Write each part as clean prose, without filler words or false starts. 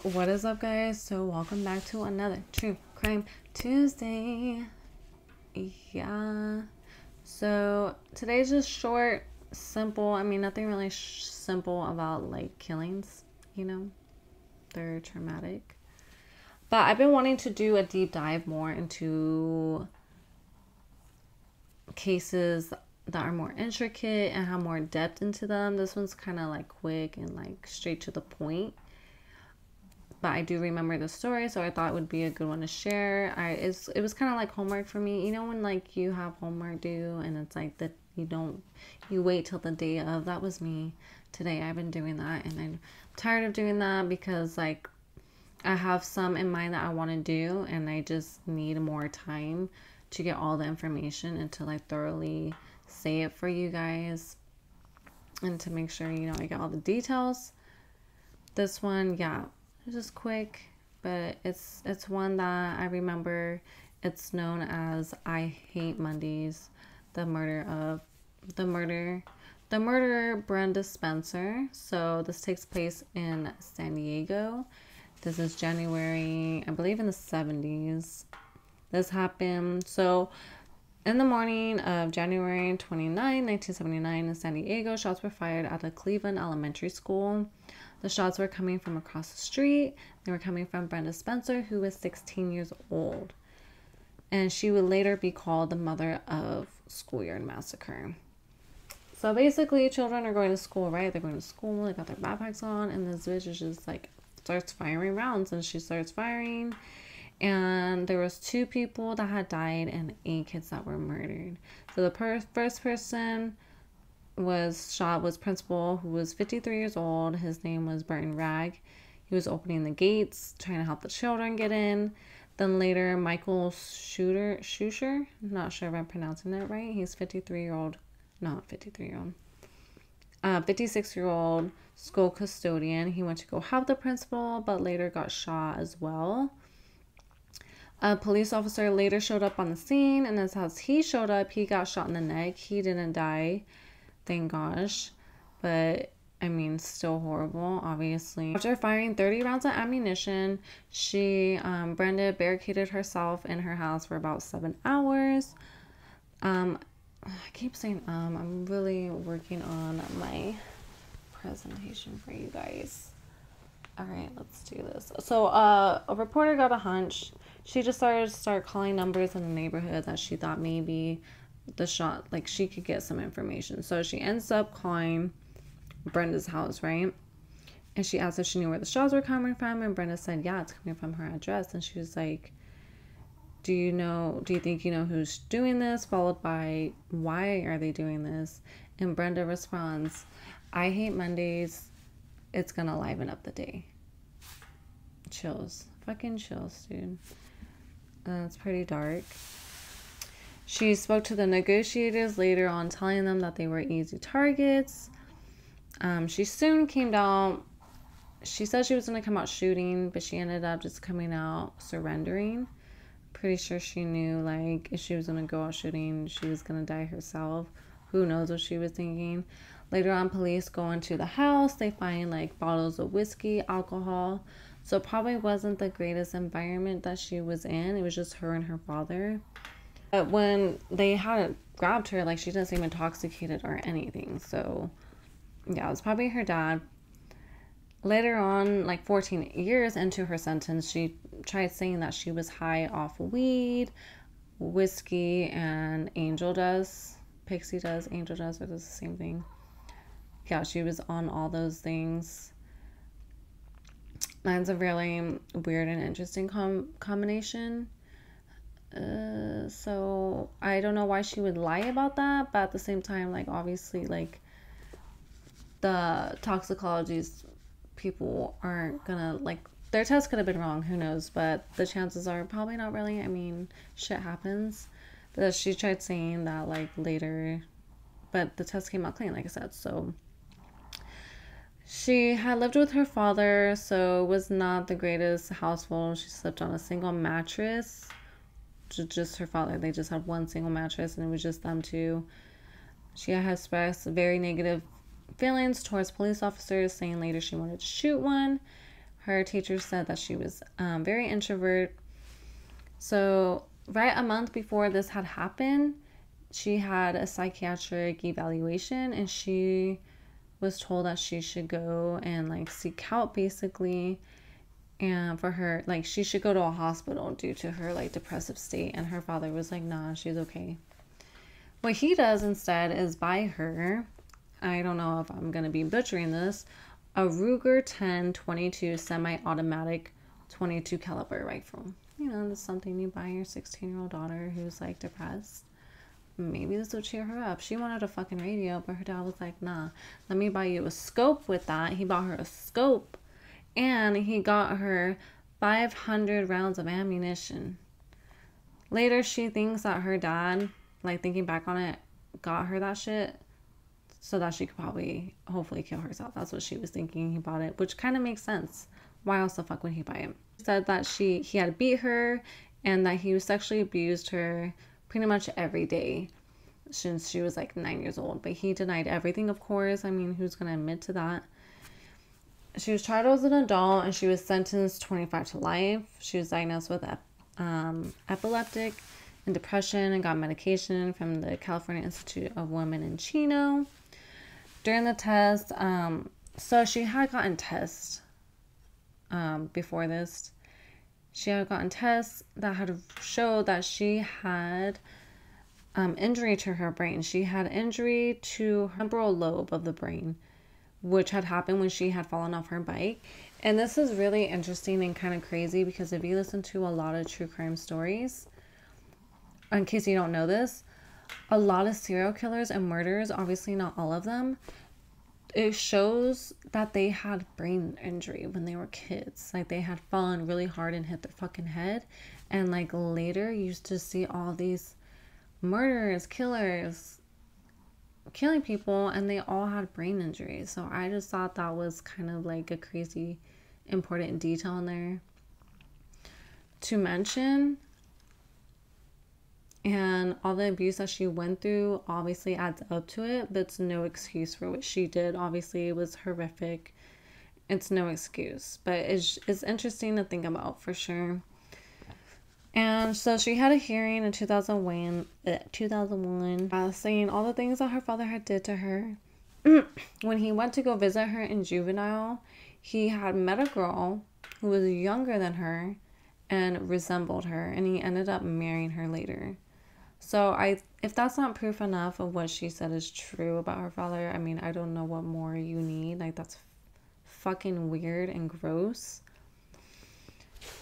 What is up, guys? So welcome back to another True Crime Tuesday. Yeah, so today's just short, simple. I mean, nothing really simple about like killings, you know, they're traumatic. But I've been wanting to do a deep dive more into cases that are more intricate and have more depth into them. This one's kind of like quick and like straight to the point, but I do remember the story, so I thought it would be a good one to share. It was kind of like homework for me. You know when like you have homework due and it's like that you wait till the day of. That was me today. I've been doing that and I'm tired of doing that because like I have some in mind that I want to do and I just need more time to get all the information and to like thoroughly say it for you guys and to make sure, you know, I get all the details. This one, yeah, it's just quick, but it's one that I remember. It's known as I Hate Mondays, the murderer Brenda Spencer. So this takes place in San Diego. This is January, I believe in the 70s. This happened so in the morning of January 29, 1979 in San Diego. Shots were fired at a Cleveland elementary school. The shots were coming from across the street. They were coming from Brenda Spencer, who was 16 years old. And she would later be called the mother of schoolyard massacre. So basically, children are going to school, right? They're going to school, they got their backpacks on, and this bitch is just like, starts firing rounds, and she starts firing. And there was 2 people that had died and 8 kids that were murdered. So the first person was shot was principal, who was 53 years old. His name was Burton Ragg. He was opening the gates, trying to help the children get in. Then later, Michael Shusher, I'm not sure if I'm pronouncing that right. He's 56-year-old school custodian. He went to go help the principal, but later got shot as well. A police officer later showed up on the scene, and as he showed up, he got shot in the neck. He didn't die, thank gosh, but I mean, still horrible, obviously. After firing 30 rounds of ammunition, Brenda barricaded herself in her house for about 7 hours. I keep saying I'm really working on my presentation for you guys. All right, let's do this. So a reporter got a hunch. She just started calling numbers in the neighborhood that she thought maybe the shot, like she could get some information. So she ends up calling Brenda's house, right? And she asked if she knew where the shots were coming from, and Brenda said, yeah, it's coming from her address. And she was like, do you think you know who's doing this? Followed by, why are they doing this? And Brenda responds, I hate Mondays. It's gonna liven up the day. Chills. Fucking chills, dude. It's pretty dark. She spoke to the negotiators later on, telling them that they were easy targets. She soon came down. She said she was going to come out shooting, but she ended up just coming out surrendering. Pretty sure she knew, like, if she was going to go out shooting, she was going to die herself. Who knows what she was thinking. Later on, police go into the house. They find, like, bottles of whiskey, alcohol. So it probably wasn't the greatest environment that she was in. It was just her and her father. But when they hadn't grabbed her, like, she didn't seem intoxicated or anything. So, yeah, it was probably her dad. Later on, like 14 years into her sentence, she tried saying that she was high off weed, whiskey, and angel dust. Pixie dust, angel dust, it was the same thing. Yeah, she was on all those things. That's a really weird and interesting combination. So I don't know why she would lie about that, but at the same time, like, obviously, like, the toxicologies people aren't gonna, like, their test could have been wrong, who knows, but the chances are probably not really. I mean, shit happens. But she tried saying that, like, later, but the test came out clean, like I said. So she had lived with her father, so it was not the greatest household. She slept on a single mattress, just her father. They just had one single mattress, and it was just them two. She had expressed very negative feelings towards police officers, saying later she wanted to shoot one. Her teacher said that she was very introvert. So right a month before this had happened, she had a psychiatric evaluation, and she was told that she should go and like seek help basically, and for her, like, she should go to a hospital due to her like depressive state. And her father was like, nah, she's okay. What he does instead is buy her, I don't know if I'm gonna be butchering this, a Ruger 10-22 semi-automatic 22 caliber rifle. You know, that's something you buy your 16-year-old daughter who's like depressed. Maybe this will cheer her up. She wanted a fucking radio, but her dad was like, nah, let me buy you a scope with that. He bought her a scope, and he got her 500 rounds of ammunition. Later, she thinks that her dad, like thinking back on it, got her that shit so that she could probably, hopefully kill herself. That's what she was thinking. He bought it, which kind of makes sense. Why else the fuck would he buy it? He said that he had beat her and that he sexually abused her pretty much every day since she was like 9 years old. But he denied everything, of course. I mean, who's going to admit to that? She was tried as an adult, and she was sentenced 25 to life. She was diagnosed with epileptic and depression, and got medication from the California Institute of Women in Chino. During the test, so she had gotten tests before this. She had gotten tests that had showed that she had injury to her brain. She had injury to her temporal lobe of the brain, which had happened when she had fallen off her bike. And this is really interesting and kind of crazy, because if you listen to a lot of true crime stories, in case you don't know this, a lot of serial killers and murderers, obviously not all of them, it shows that they had brain injury when they were kids. Like, they had fallen really hard and hit their fucking head. And like later you used to see all these murderers, killers killing people, and they all had brain injuries. So I just thought that was kind of like a crazy important detail in there to mention. And all the abuse that she went through obviously adds up to it, but it's no excuse for what she did. Obviously, it was horrific. It's no excuse, but it's interesting to think about for sure. And so she had a hearing in 2001 saying all the things that her father had did to her. When he went to go visit her in juvenile, he had met a girl who was younger than her and resembled her, and he ended up marrying her later. So if that's not proof enough of what she said is true about her father, I mean, I don't know what more you need. Like, that's fucking weird and gross.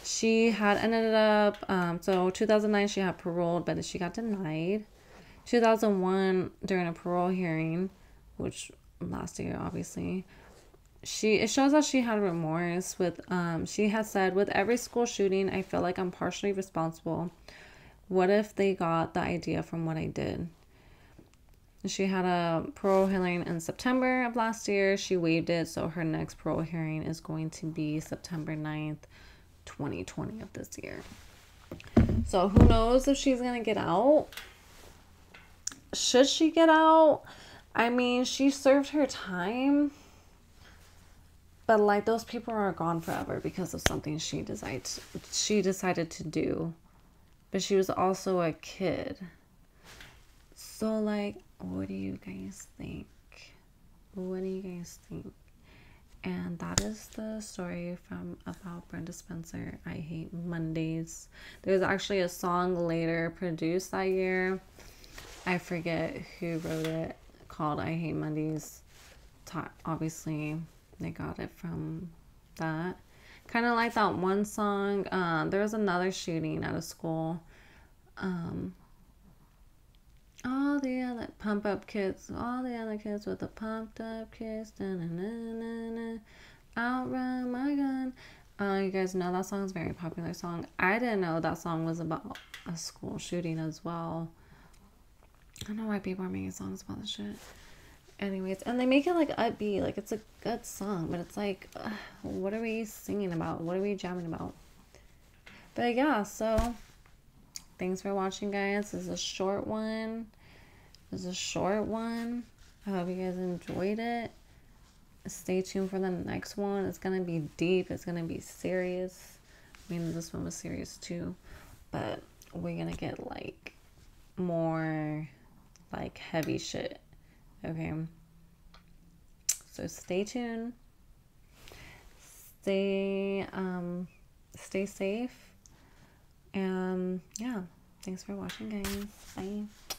She had ended up, so 2009 she had paroled, but she got denied. 2001, during a parole hearing, which last year obviously, it shows that she had remorse. With she had said, with every school shooting, I feel like I'm partially responsible. What if they got the idea from what I did? She had a parole hearing in September of last year. She waived it, so her next parole hearing is going to be September 9th, 2020 of this year. So who knows if she's gonna get out? Should she get out? I mean, she served her time, but like, those people are gone forever because of something she decided to do. But she was also a kid. So like, what do you guys think? What do you guys think? And that is the story about Brenda Spencer. I Hate Mondays. There's actually a song later produced that year. I forget who wrote it, called I Hate Mondays. Obviously, they got it from that. Kind of like that one song. There was another shooting at a school. All the other pump up kids, all the other kids with the pumped up kids, outrun my gun. You guys know that song is a very popular song. I didn't know that song was about a school shooting as well. I don't know why people are making songs about this shit. Anyways, and they make it like upbeat, like it's a good song, but it's like, what are we singing about? What are we jamming about? But yeah, so thanks for watching, guys. This is a short one. I hope you guys enjoyed it. stay tuned for the next one. It's gonna be deep. It's gonna be serious. I mean, this one was serious too, but we're gonna get like more like heavy shit. Okay, so stay tuned. Stay safe, and yeah, thanks for watching, guys. Bye.